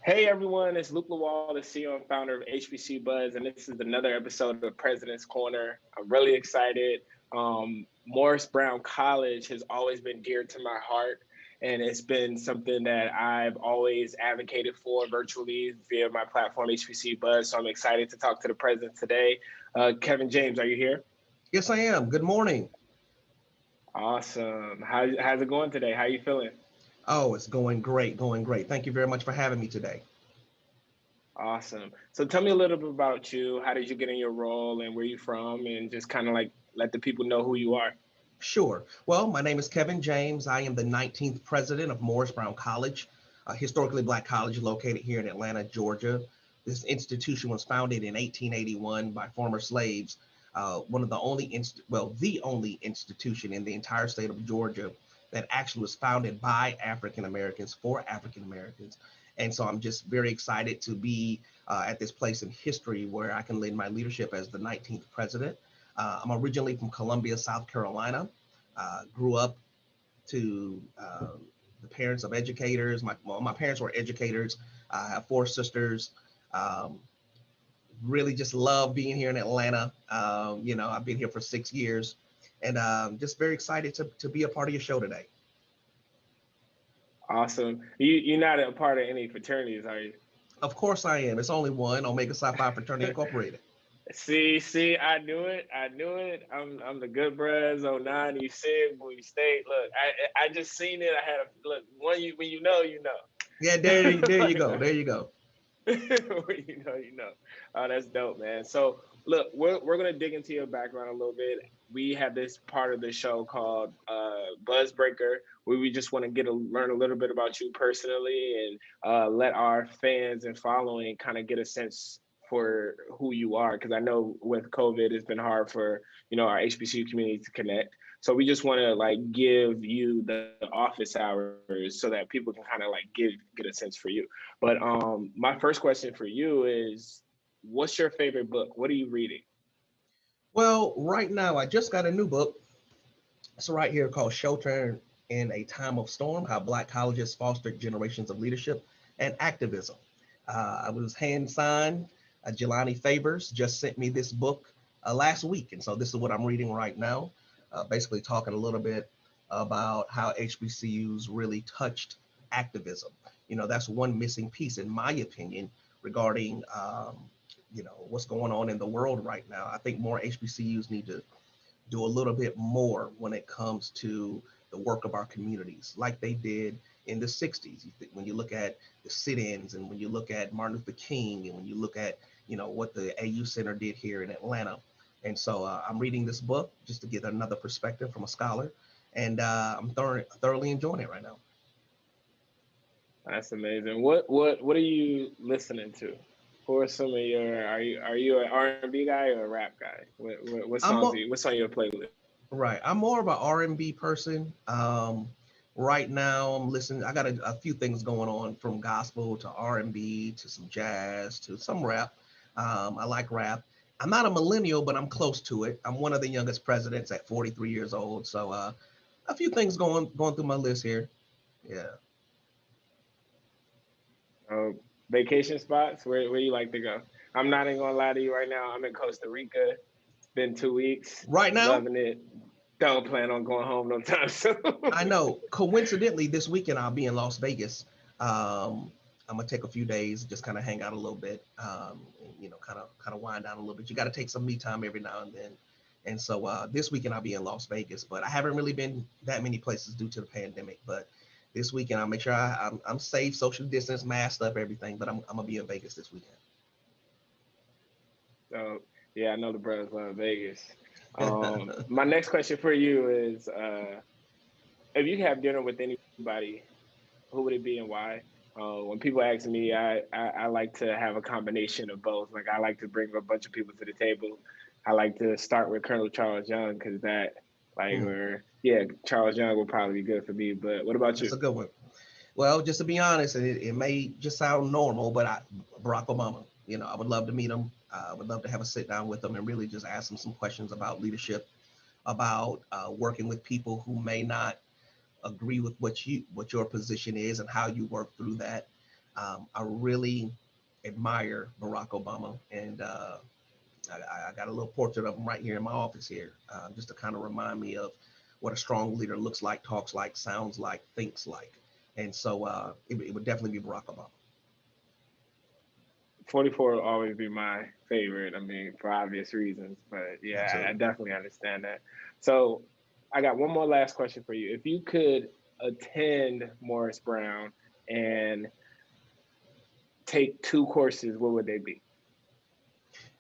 Hey everyone, it's Luke Lawal, the CEO and founder of HBCU Buzz, and this is another episode of President's Corner. I'm really excited. Morris Brown College has always been dear to my heart, and it's been something that I've always advocated for virtually via my platform, HBCU Buzz. So I'm excited to talk to the president today. Kevin James, are you here? Yes, I am. Good morning. Awesome. How's it going today? How are you feeling? Oh, it's going great, going great. Thank you very much for having me today. Awesome. So tell me a little bit about you. How did you get in your role and where you from and just kind of like let the people know who you are. Sure. Well, my name is Kevin James. I am the 19th president of Morris Brown College, a historically black college located here in Atlanta, Georgia. This institution was founded in 1881 by former slaves. One of the the only institution in the entire state of Georgia that actually was founded by African Americans for African Americans. And so I'm just very excited to be at this place in history where I can lend my leadership as the 19th president. I'm originally from Columbia, South Carolina. Grew up to the parents of educators. My parents were educators. I have four sisters. Um, really just love being here in Atlanta. I've been here for 6 years, and just very excited to be a part of your show today. Awesome. You're not a part of any fraternities, are you? Of course I am. It's only one, Omega Psi Phi Fraternity Incorporated. See, I knew it. I knew it. I'm the good bros. Oh nine, you said we State. Look, I just seen it. I had a look. When you know, you Yeah, there you know. go. There you go. you know. Oh, that's dope, man. So, look, we're gonna dig into your background a little bit. We have this part of the show called Buzzbreaker, where we just want to learn a little bit about you personally and let our fans and following kind of get a sense for who you are. Because I know with COVID, it's been hard for our HBCU community to connect. So we just want to like give you the office hours so that people can kind of like get a sense for you. But my first question for you is, what's your favorite book? What are you reading? Well, right now I just got a new book. It's right here called Shelter in a Time of Storm: How Black Colleges Fostered Generations of Leadership and Activism. I was hand signed. Jelani Favors just sent me this book last week. And so this is what I'm reading right now, basically talking a little bit about how HBCUs really touched activism. That's one missing piece, in my opinion, regarding, what's going on in the world right now. I think more HBCUs need to do a little bit more when it comes to the work of our communities, like they did in the 60s. When you look at the sit-ins, and when you look at Martin Luther King, and when you look at, what the AU Center did here in Atlanta. And so I'm reading this book just to get another perspective from a scholar, and I'm thoroughly enjoying it right now. That's amazing. What are you listening to? Who are some of your are you an R&B guy or a rap guy? What I'm songs more, what's on your playlist? right. I'm more of an R&B person. Right now, I'm listening. I got a few things going on, from gospel to R&B to some jazz to some rap. I like rap. I'm not a millennial, but I'm close to it. I'm one of the youngest presidents at 43 years old. So a few things going through my list here. Yeah. Uh, Vacation spots where you like to go? I'm not even gonna lie to you right now. I'm in Costa Rica. It's been 2 weeks. Right now, Loving it. Don't plan on going home no time soon. I know. Coincidentally, this weekend I'll be in Las Vegas. I'm gonna take a few days, just kind of hang out a little bit, kind of wind down a little bit. You got to take some me time every now and then. And so this weekend I'll be in Las Vegas, but I haven't really been that many places due to the pandemic. But this weekend I'll make sure I'm safe, social distance, masked up, everything. But I'm gonna be in Vegas this So yeah, I know the brothers love Vegas. weekend. My next question for you is, if you could have dinner with anybody, who would it be and why? When people ask me, I like to have a combination of both. Like I like to bring a bunch of people to the table. I like to start with Colonel Charles Young because that, like, Hmm, or yeah, Charles Young would probably be good for me. But what about that's you? a good one. Well, just to be honest, it may just sound normal, but Barack Obama, I would love to meet him. I would love to have a sit down with him and really just ask him some questions about leadership, about working with people who may not agree with what your position is and how you work through that. I really admire Barack Obama, and I got a little portrait of him right here in my office here, just to kind of remind me of what a strong leader looks like, talks like, sounds like, thinks like. And so it would definitely be Barack Obama. 44 will always be my favorite. I mean, for obvious reasons, but yeah, I Absolutely. definitely understand that. So I got one more last question for you. If you could attend Morris Brown and take two courses, what would they be?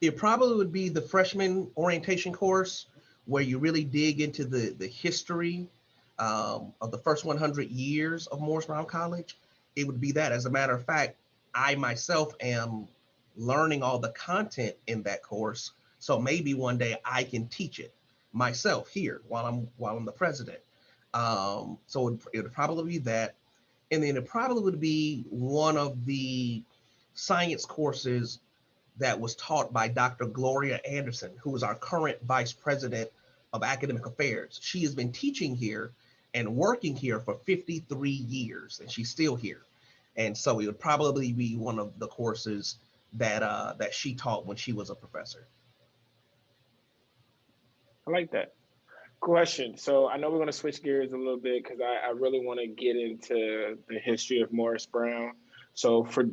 It probably would be the freshman orientation course where you really dig into the history of the first 100 years of Morris Brown College. It would be that. As a matter of fact, I myself am learning all the content in that course. So maybe one day I can teach it myself here while I'm the president. So it would probably be that. And then it probably would be one of the science courses that was taught by Dr. Gloria Anderson, who is our current vice president of academic affairs. She has been teaching here and working here for 53 years, and she's still here. And so it would probably be one of the courses that she taught when she was a professor. I like that. Question. So I know we're going to switch gears a little bit because I really want to get into the history of Morris Brown. So for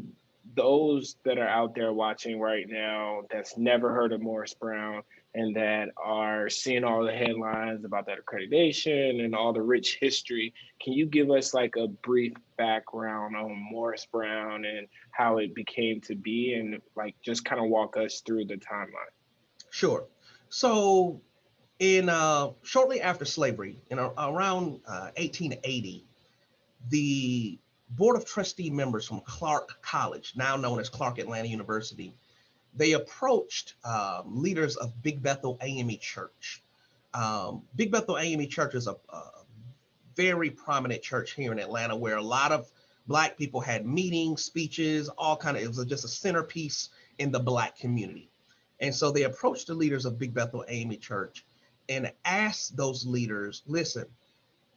those that are out there watching right now that's never heard of Morris Brown and that are seeing all the headlines about that accreditation and all the rich history, can you give us like a brief background on Morris Brown and how it became to be and like just kind of walk us through the timeline? Sure. So in shortly after slavery, around 1880, the Board of Trustee members from Clark College, now known as Clark Atlanta University, they approached leaders of Big Bethel AME Church. Big Bethel AME Church is a very prominent church here in Atlanta where a lot of Black people had meetings, speeches, all kind of, it was just a centerpiece in the Black community. And so they approached the leaders of Big Bethel AME Church and asked those leaders, listen,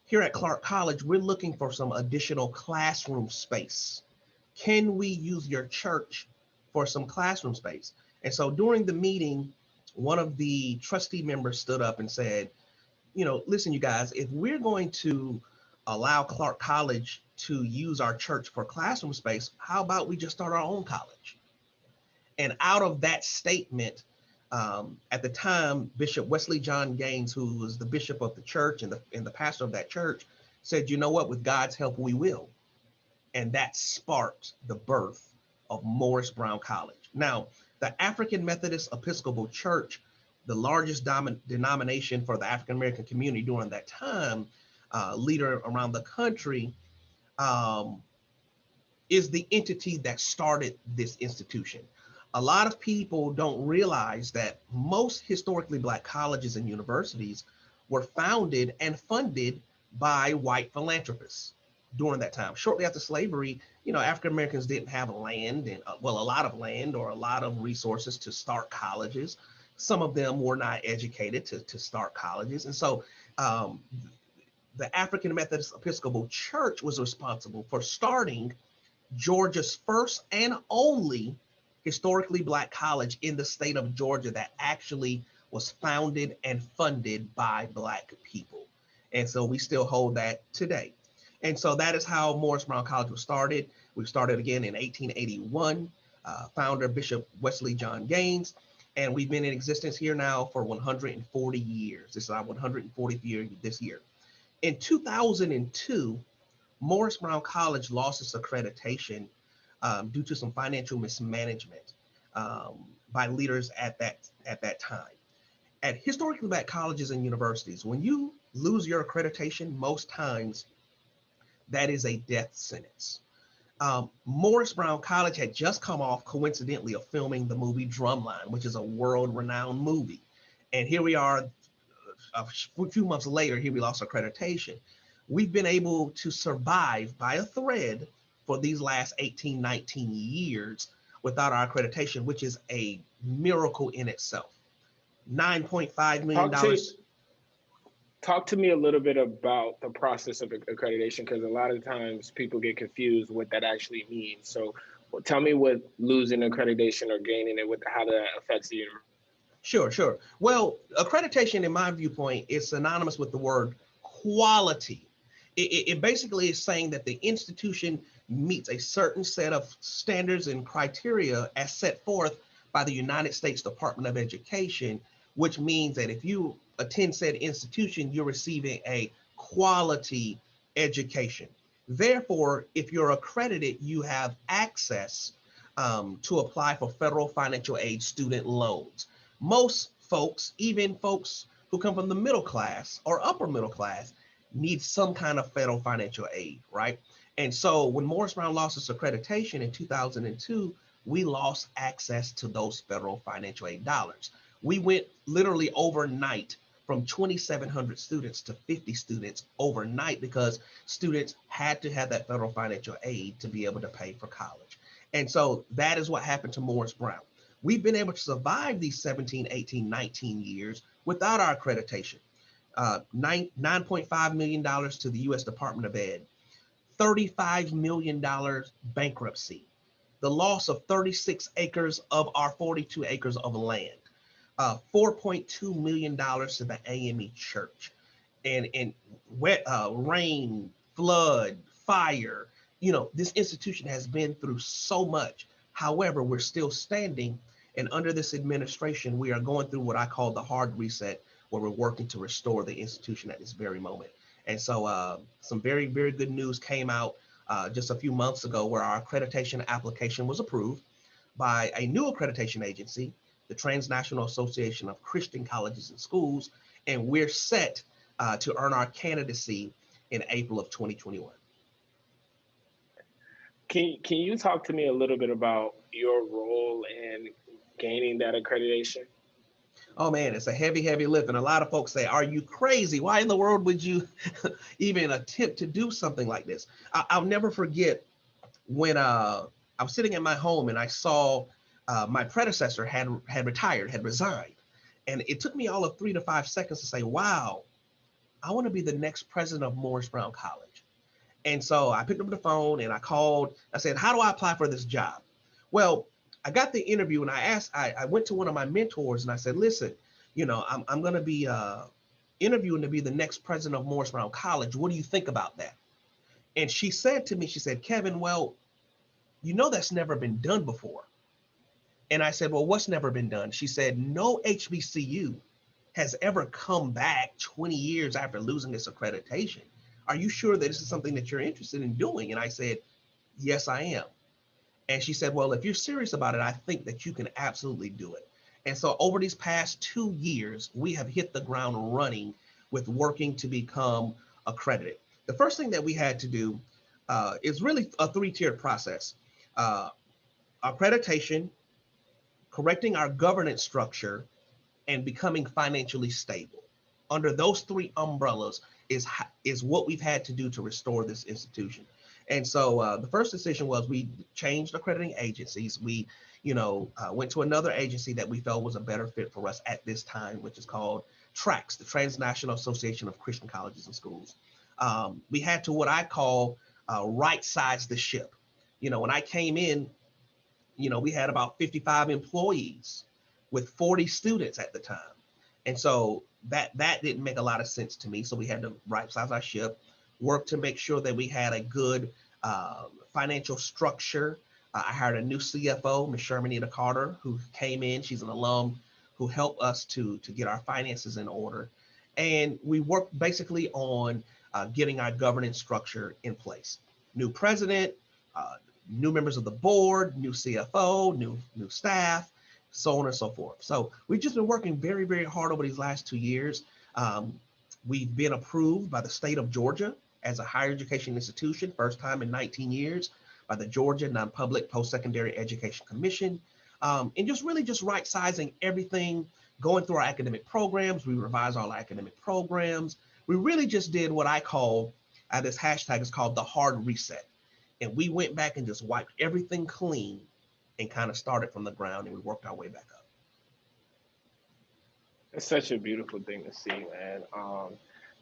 here at Clark College, we're looking for some additional classroom space. Can we use your church for some classroom space? And so during the meeting, one of the trustee members stood up and said, listen, you guys, if we're going to allow Clark College to use our church for classroom space, how about we just start our own college? And out of that statement, at the time, Bishop Wesley John Gaines, who was the bishop of the church and the pastor of that church, said, you know what, with God's help, we will. And that sparked the birth of Morris Brown College. Now, the African Methodist Episcopal Church, the largest denomination for the African American community during that time, leader around the country, um, is the entity that started this institution. A lot of people don't realize that most historically Black colleges and universities were founded and funded by white philanthropists during that time. Shortly after slavery, African Americans didn't have land and, a lot of land or a lot of resources to start colleges. Some of them were not educated to start colleges. And so um, the African Methodist Episcopal Church was responsible for starting Georgia's first and only historically Black college in the state of Georgia that actually was founded and funded by Black people. And so we still hold that today. And so that is how Morris Brown College was started. We started again in 1881, founder Bishop Wesley John Gaines, and we've been in existence here now for 140 years. This is our 140th year this year. In 2002, Morris Brown College lost its accreditation due to some financial mismanagement by leaders at that time. At historically Black colleges and universities, when you lose your accreditation, most times that is a death sentence. Morris Brown College had just come off, coincidentally, of filming the movie Drumline, which is a world-renowned movie. And here we are, a few months later, here we lost accreditation. We've been able to survive by a thread for these last 18, 19 years without our accreditation, which is a miracle in itself. $9.5 million. Talk to Talk to me a little bit about the process of accreditation, because a lot of times people get confused what that actually means. So tell me what losing accreditation or gaining it, with how that affects the university. Sure, sure. Well, accreditation, in my viewpoint, is synonymous with the word quality. It basically is saying that the institution meets a certain set of standards and criteria as set forth by the United States Department of Education, which means that if you attend said institution, you're receiving a quality education. Therefore, if you're accredited, you have access to apply for federal financial aid student loans. Most folks, even folks who come from the middle class or upper middle class, need some kind of federal financial aid, right? And so when Morris Brown lost its accreditation in 2002, we lost access to those federal financial aid dollars. We went literally overnight from 2,700 students to 50 students overnight, because students had to have that federal financial aid to be able to pay for college. And so that is what happened to Morris Brown. We've been able to survive these 17, 18, 19 years without our accreditation. $9.5 million to the U.S. Department of Ed, $35 million bankruptcy, the loss of 36 acres of our 42 acres of land, $4.2 million to the AME Church, and wet rain, flood, fire. This institution has been through so much. However, we're still standing. And under this administration, we are going through what I call the hard reset, where we're working to restore the institution at this very moment. And so some very, very good news came out just a few months ago, where our accreditation application was approved by a new accreditation agency, the Transnational Association of Christian Colleges and Schools, and we're set to earn our candidacy in April of 2021. Can you talk to me a little bit about your role in gaining that accreditation? Oh man, it's a heavy, heavy lift. And a lot of folks say, are you crazy? Why in the world would you even attempt to do something like this? I'll never forget when I was sitting at my home and I saw my predecessor had retired, had resigned. And it took me all of 3 to 5 seconds to say, wow, I want to be the next president of Morris Brown College. And so I picked up the phone and I called. I said, how do I apply for this job? Well, I got the interview and I went to one of my mentors and I said, listen, I'm going to be interviewing to be the next president of Morris Brown College. What do you think about that? And she said to me, she said, Kevin, well, that's never been done before. And I said, well, what's never been done? She said, no HBCU has ever come back 20 years after losing its accreditation. Are you sure that this is something that you're interested in doing? And I said, yes, I am. And she said, well, if you're serious about it, I think that you can absolutely do it. And so over these past 2 years, we have hit the ground running with working to become accredited. The first thing that we had to do is really a three-tiered process. Uh, Accreditation, correcting our governance structure, and becoming financially stable. Under those three umbrellas is what we've had to do to restore this institution. And so the first decision was we changed accrediting agencies. We, went to another agency that we felt was a better fit for us at this time, which is called TRACS, the Transnational Association of Christian Colleges and Schools. We had to what I call right size the ship. When I came in, we had about 55 employees with 40 students at the time. And so that didn't make a lot of sense to me. So we had to right size our ship, work to make sure that we had a good financial structure. I hired a new CFO, Ms. Shermanita Carter, who came in. She's an alum who helped us to get our finances in order. And we worked basically on getting our governance structure in place. New president, new members of the board, new CFO, new staff, so on and so forth. So we've just been working very, very hard over these last 2 years. We've been approved by the state of Georgia as a higher education institution, first time in 19 years, by the Georgia Non-Public Post-Secondary Education Commission. And just really just right sizing everything, going through our academic programs. We revised all our academic programs. We really just did what I call, this hashtag is called the hard reset. And we went back and just wiped everything clean and kind of started from the ground, and we worked our way back up. It's such a beautiful thing to see, man.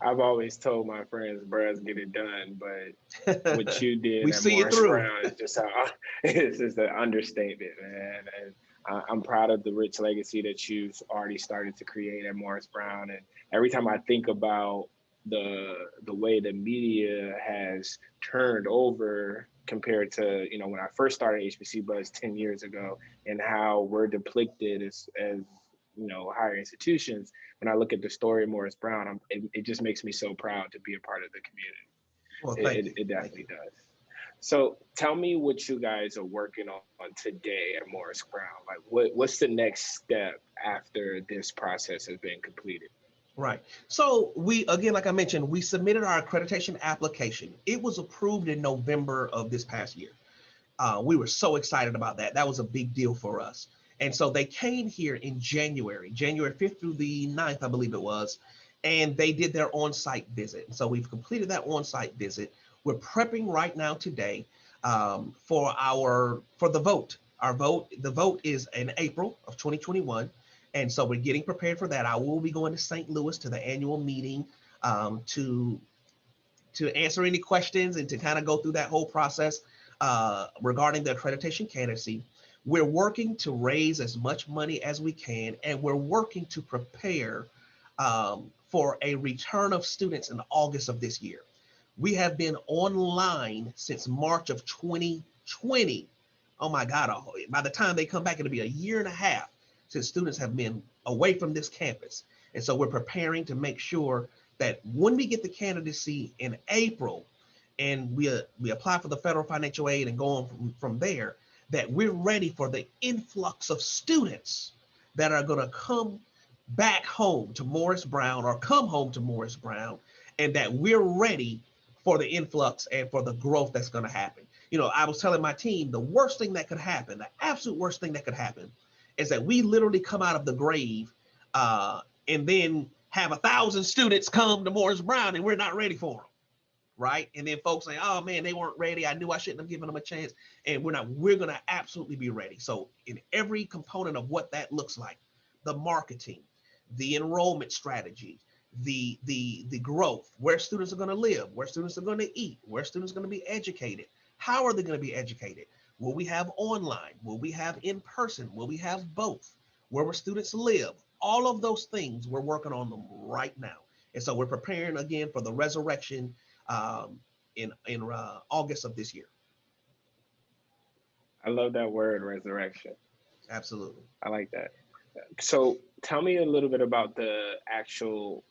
I've always told my friends, "Bruh, get it done," but what you did We at see you Morris through. Brown is just it's just an understatement, man. And I'm proud of the rich legacy that you've already started to create at Morris Brown. And every time I think about the way the media has turned over compared to when I first started HBC Buzz 10 years ago, and how we're depicted as higher institutions. When I look at the story of Morris Brown, it just makes me so proud to be a part of the community. Well, thank It, you. it, it Thank you. definitely does. So tell me what you guys are working on today at Morris Brown. Like what's the next step after this process has been completed? Right. So we, again, like I mentioned, we submitted our accreditation application. It was approved in November of this past year. We were so excited about that. That was a big deal for us. And so they came here in January 5th through the 9th, I believe it was, and they did their on-site visit. So we've completed that on-site visit. We're prepping right now today for the vote. The vote is in April of 2021. And so we're getting prepared for that. I will be going to St. Louis to the annual meeting to answer any questions and to kind of go through that whole process regarding the accreditation candidacy. We're working to raise as much money as we can, and we're working to prepare for a return of students in August of this year. We have been online since March of 2020. Oh my God, by the time they come back, it'll be a year and a half since students have been away from this campus. And so we're preparing to make sure that when we get the candidacy in April and we apply for the federal financial aid and go on from there, that we're ready for the influx of students that are going to come back home to Morris Brown or come home to Morris Brown, and that we're ready for the influx and for the growth that's going to happen. I was telling my team the worst thing that could happen, the absolute worst thing that could happen, is that we literally come out of the grave and then have 1,000 students come to Morris Brown and we're not ready for them, right? And then folks say, "Oh man, they weren't ready. I knew I shouldn't have given them a chance." And we're not. We're going to absolutely be ready. So in every component of what that looks like, the marketing, the enrollment strategy, the growth, where students are going to live, where students are going to eat, where students are going to be educated, how are they going to be educated? Will we have online? Will we have in person? Will we have both? Where will students live? All of those things, we're working on them right now. And so we're preparing again for the resurrection in August of this year. I love that word, resurrection. Absolutely. I like that. So tell me a little bit about the actual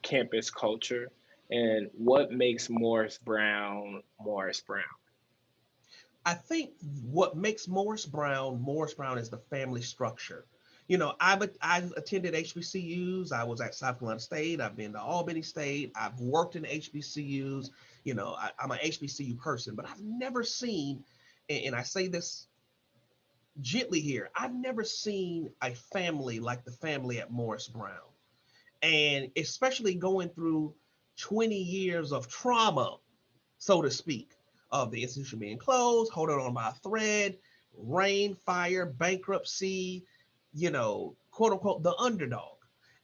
campus culture and what makes Morris Brown Morris Brown. I think what makes Morris Brown is the family structure. I've attended HBCUs. I was at South Carolina State. I've been to Albany State. I've worked in HBCUs. I'm an HBCU person, but I've never seen, and I say this gently here, I've never seen a family like the family at Morris Brown. And especially going through 20 years of trauma, so to speak, of the institution being closed, holding on by a thread, rain, fire, bankruptcy, quote unquote, the underdog.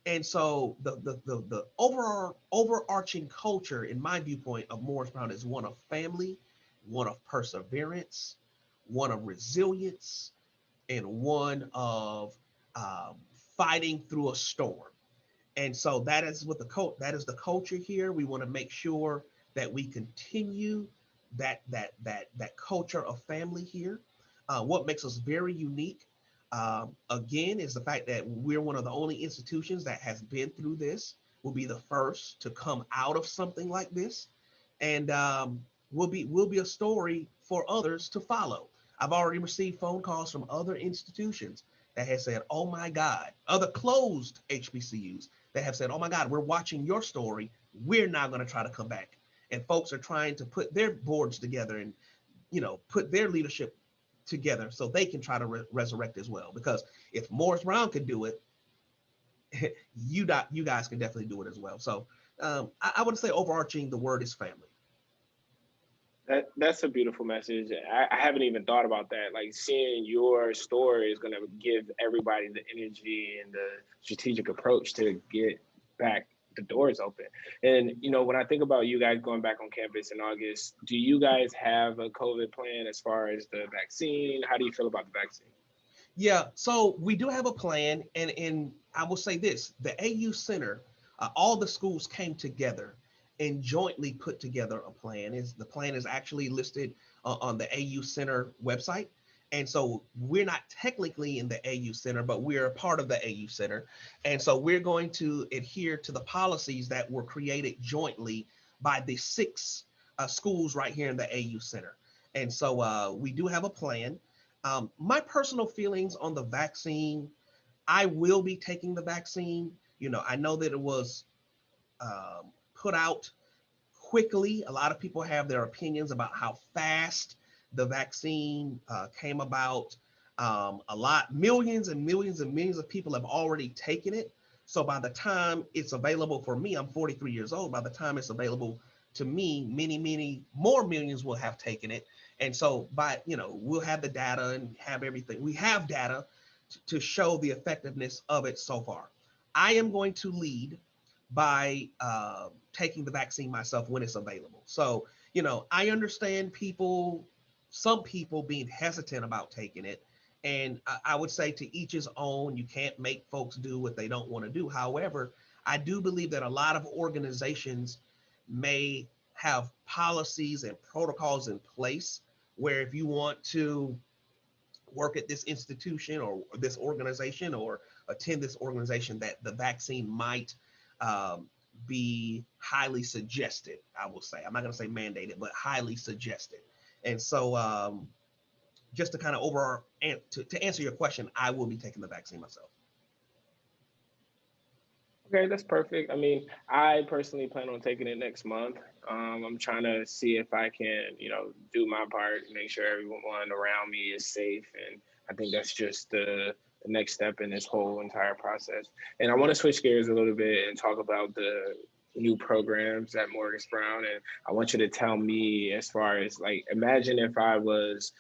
And so the overarching culture, in my viewpoint, of Morris Brown is one of family, one of perseverance, one of resilience, and one of um, fighting through a storm. And so that is the culture here. We want to make sure that we continue that culture of family here. What makes us very unique, again, is the fact that we're one of the only institutions that has been through this. We'll be the first to come out of something like this, and will be a story for others to follow. I've already received phone calls from other institutions that have said, "Oh my God," other closed HBCUs that have said, "Oh my God, we're watching your story. We're now going to try to come back." And folks are trying to put their boards together and put their leadership together so they can try to resurrect as well. Because if Morris Brown can do it, you guys can definitely do it as well. So I would say overarching, the word is family. That's a beautiful message. I haven't even thought about that. Like seeing your story is going to give everybody the energy and the strategic approach to get back the doors open. And, when I think about you guys going back on campus in August, do you guys have a COVID plan as far as the vaccine? How do you feel about the vaccine? Yeah, so we do have a plan, and I will say this: the AU Center, all the schools came together and jointly put together a plan. Is the plan is actually listed on the AU Center website, and so we're not technically in the AU Center, but we're a part of the AU Center, and so we're going to adhere to the policies that were created jointly by the six schools right here in the AU Center, and so we do have a plan. My personal feelings on the vaccine, I will be taking the vaccine. I know that it was put out quickly. A lot of people have their opinions about how fast the vaccine came about. Millions and millions and millions of people have already taken it. So by the time it's available for me, I'm 43 years old. By the time it's available to me, many, many more millions will have taken it. And so we'll have the data and have everything. We have data to show the effectiveness of it so far. I am going to lead by taking the vaccine myself when it's available. So, I understand some people being hesitant about taking it. And I would say to each his own. You can't make folks do what they don't want to do. However, I do believe that a lot of organizations may have policies and protocols in place where if you want to work at this institution or this organization or attend this organization, that the vaccine might um, be highly suggested. I will say, I'm not going to say mandated, but highly suggested. And so just to kind of to answer your question, I will be taking the vaccine myself. Okay, that's perfect. I mean, I personally plan on taking it next month. I'm trying to see if I can, do my part, make sure everyone around me is safe. And I think that's just the next step in this whole entire process. And I want to switch gears a little bit and talk about the new programs at Morris Brown. And I want you to tell me, as far as like, imagine if I was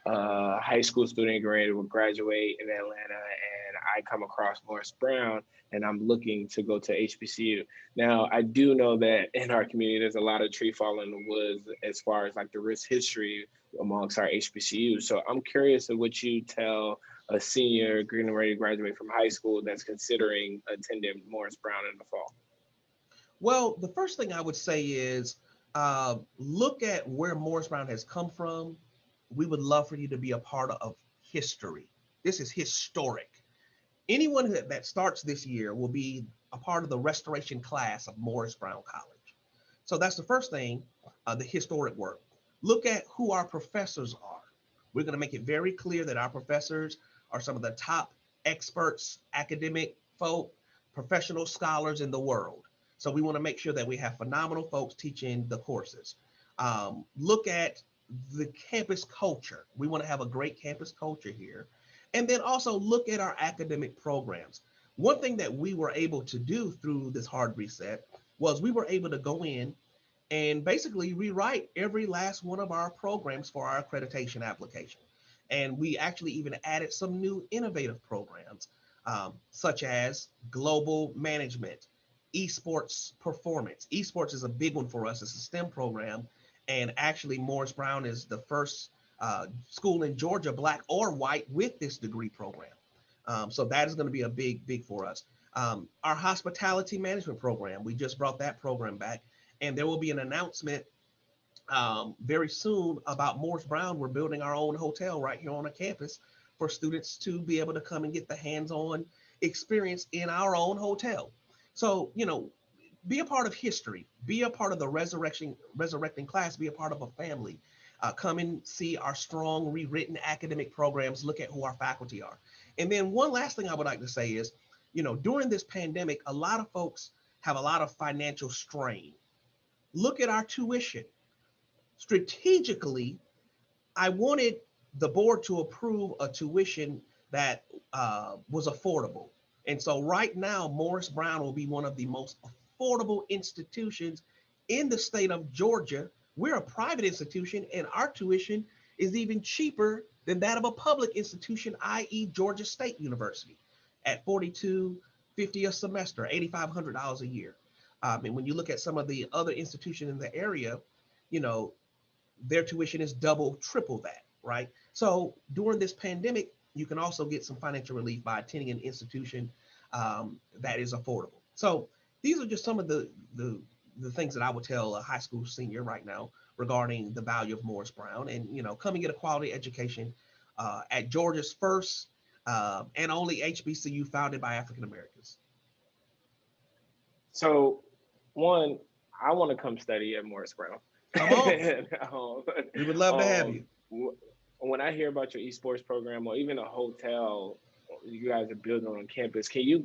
a high school student getting ready to graduate in Atlanta and I come across Morris Brown and I'm looking to go to HBCU. Now, I do know that in our community, there's a lot of tree fall in the woods as far as like the rich history amongst our HBCU. So I'm curious of what you tell a senior getting ready to graduate from high school that's considering attending Morris Brown in the fall. Well, the first thing I would say is look at where Morris Brown has come from. We would love for you to be a part of history. This is historic. Anyone that starts this year will be a part of the restoration class of Morris Brown College. So that's the first thing, the historic work. Look at who our professors are. We're going to make it very clear that our professors are some of the top experts, academic folk, professional scholars in the world. So we want to make sure that we have phenomenal folks teaching the courses. Look at the campus culture. We want to have a great campus culture here. And then also look at our academic programs. One thing that we were able to do through this hard reset was we were able to go in and basically rewrite every last one of our programs for our accreditation application. And we actually even added some new innovative programs, such as global management, esports performance. Esports is a big one for us. It's a STEM program. And actually, Morris Brown is the first school in Georgia, black or white, with this degree program. So that is going to be a big for us. Our hospitality management program, we just brought that program back. And there will be an announcement very soon about Morris Brown. We're building our own hotel right here on a campus for students to be able to come and get the hands-on experience in our own hotel. So, be a part of history, be a part of the resurrecting class, be a part of a family. Come and see our strong rewritten academic programs, look at who our faculty are. And then one last thing I would like to say is, during this pandemic, a lot of folks have a lot of financial strain. Look at our tuition. Strategically, I wanted the board to approve a tuition that was affordable. And so right now, Morris Brown will be one of the most affordable institutions in the state of Georgia. We're a private institution, and our tuition is even cheaper than that of a public institution, i.e. Georgia State University, at $42.50 a semester, $8,500 a year. And when you look at some of the other institutions in the area, you know, their tuition is double, triple that, right? So during this pandemic, you can also get some financial relief by attending an institution that is affordable. So these are just some of the things that I would tell a high school senior right now regarding the value of Morris Brown, and you know, come and get a quality education at Georgia's first and only HBCU founded by African Americans. So, one, I want to come study at Morris Brown. Come on, um, we would love to have um, you. when I hear about your esports program or even a hotel you guys are building on campus, can you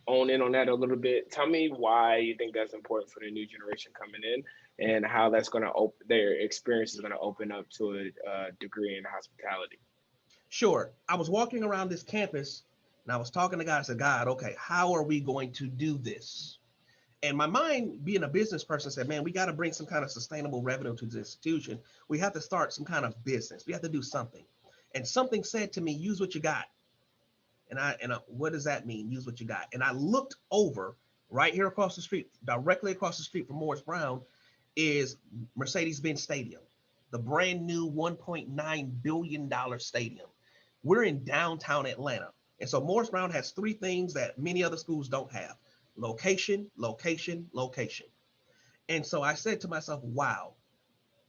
own in on that a little bit? Tell me why you think that's important for the new generation coming in, and how that's going to open their experience is going to open up to a degree in hospitality. Sure. I was walking around this campus and I was talking to God. I said, God, okay, how are we going to do this? And my mind, being a business person, said, man, we got to bring some kind of sustainable revenue to this institution. We have to start some kind of business. We have to do something. And something said to me, use what you got. What does that mean? Use what you got. And I looked over right here across the street, directly across the street from Morris Brown is Mercedes-Benz Stadium, the brand new $1.9 billion stadium. We're in downtown Atlanta. And so Morris Brown has three things that many other schools don't have: location, location, location. And so I said to myself, wow,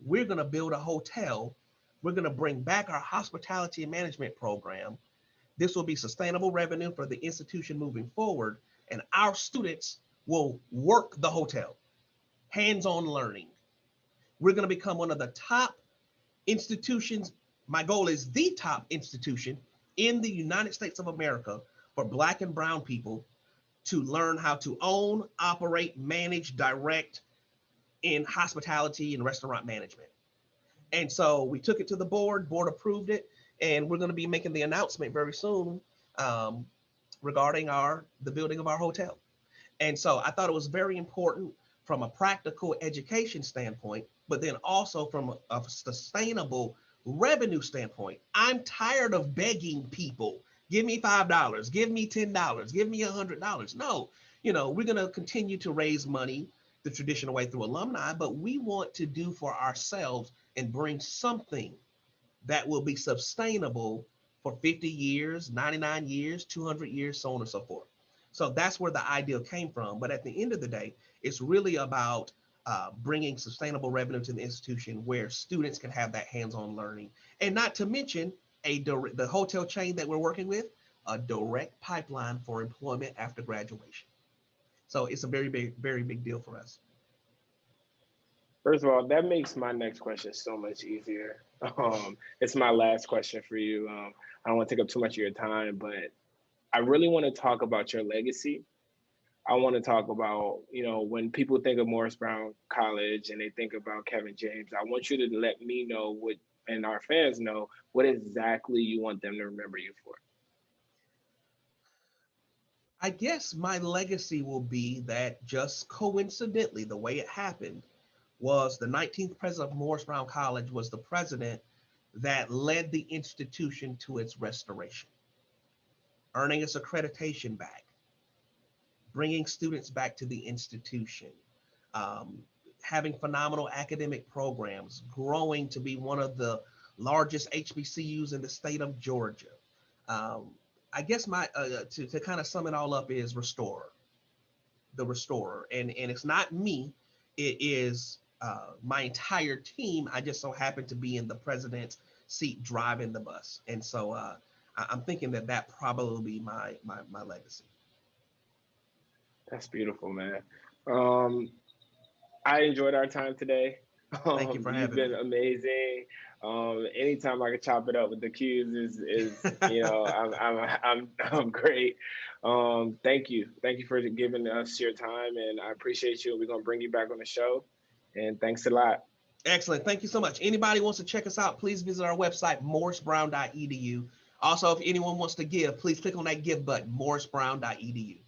we're going to build a hotel. We're going to bring back our hospitality and management program. This will be sustainable revenue for the institution moving forward. And our students will work the hotel, hands-on learning. We're going to become one of the top institutions. My goal is the top institution in the United States of America for Black and Brown people to learn how to own, operate, manage, direct in hospitality and restaurant management. And so we took it to the board approved it, and we're going to be making the announcement very soon regarding the building of our hotel. And so I thought it was very important from a practical education standpoint, but then also from a sustainable revenue standpoint. I'm tired of begging people, give me $5, give me $10, give me $100. No, we're going to continue to raise money the traditional way through alumni, but we want to do for ourselves and bring something that will be sustainable for 50 years, 99 years, 200 years, so on and so forth. So that's where the idea came from. But at the end of the day, it's really about bringing sustainable revenue to the institution where students can have that hands-on learning. And not to mention the hotel chain that we're working with, a direct pipeline for employment after graduation. So it's a very big, very big deal for us. First of all, that makes my next question so much easier. It's my last question for you. I don't want to take up too much of your time, but I really want to talk about your legacy. I want to talk about, when people think of Morris Brown College and they think about Kevin James, I want you to let me know and our fans know what exactly you want them to remember you for. I guess my legacy will be that just coincidentally, the way it happened was the 19th president of Morris Brown College was the president that led the institution to its restoration, earning its accreditation back, bringing students back to the institution, having phenomenal academic programs, growing to be one of the largest HBCUs in the state of Georgia. I guess my to kind of sum it all up is the restorer, and it's not me, it is my entire team. I just so happen to be in the president's seat driving the bus, and so I'm thinking that probably will be my legacy. That's beautiful, man. I enjoyed our time today. Thank you for You've having been me. amazing. Anytime I can chop it up with the Q's is I'm great. Thank you for giving us your time, and I appreciate you. We're gonna bring you back on the show, and thanks a lot. Excellent. Thank you so much. Anybody wants to check us out, please visit our website, morrisbrown.edu. Also, if anyone wants to give, please click on that give button, morrisbrown.edu.